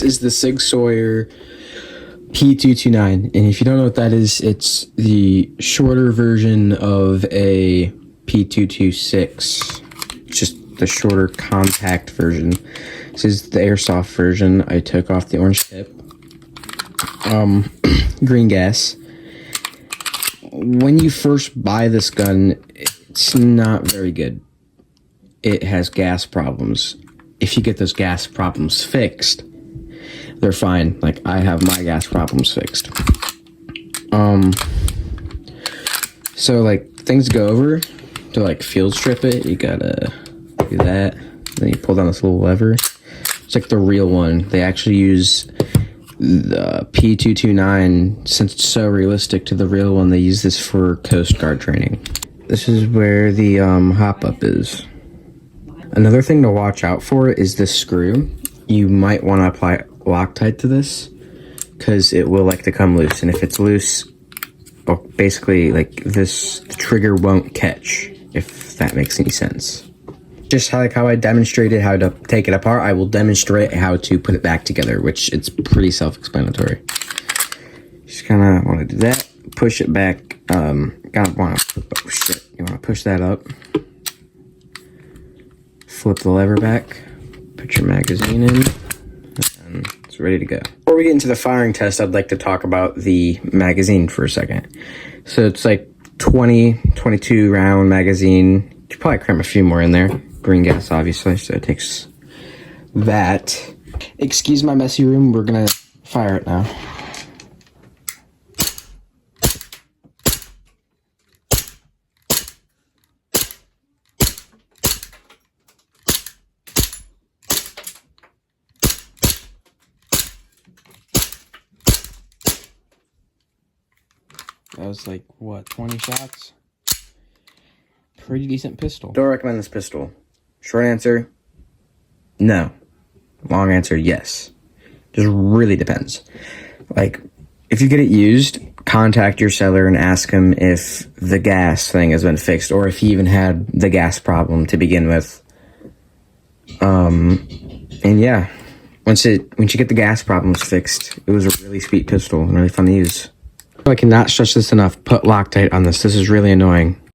This is the Sauer p229, and if you don't know what that is, it's the shorter version of a p226, just the shorter compact version. This is the Airsoft version. I took off the orange tip. Green gas. When you first buy this gun, it's not very good. It has gas problems. If you get those gas problems fixed, they're fine. Like, I have my gas problems fixed. So, like, things go over to, like, field strip it. You gotta do that. Then you pull down this little lever. It's like the real one. They actually use the p229, since it's so realistic to the real one. They use this for Coast Guard training. This is where the hop-up is. Another thing to watch out for is this screw. You might want to apply Loctite to this, because it will like to come loose, and if it's loose, well, basically, like, the trigger won't catch, if that makes any sense. Just like how I demonstrated how to take it apart, I will demonstrate how to put it back together, which it's pretty self-explanatory. Just kind of want to do that, push it back, kind of want to, oh shit, you want to push that up, flip the lever back, put your magazine in, and it's ready to go. Before we get into the firing test, I'd like to talk about the magazine for a second. So it's like 22 round magazine. You could probably cram a few more in there. Green gas, obviously, so it takes that. Excuse my messy room, we're gonna fire it now. That was like, what, 20 shots? Pretty decent pistol. Do I recommend this pistol? Short answer, no. Long answer, yes. Just really depends. Like, if you get it used, contact your seller and ask him if the gas thing has been fixed, or if he even had the gas problem to begin with. And yeah, once you get the gas problems fixed, it was a really sweet pistol and really fun to use. I cannot stress this enough. Put Loctite on this. This is really annoying.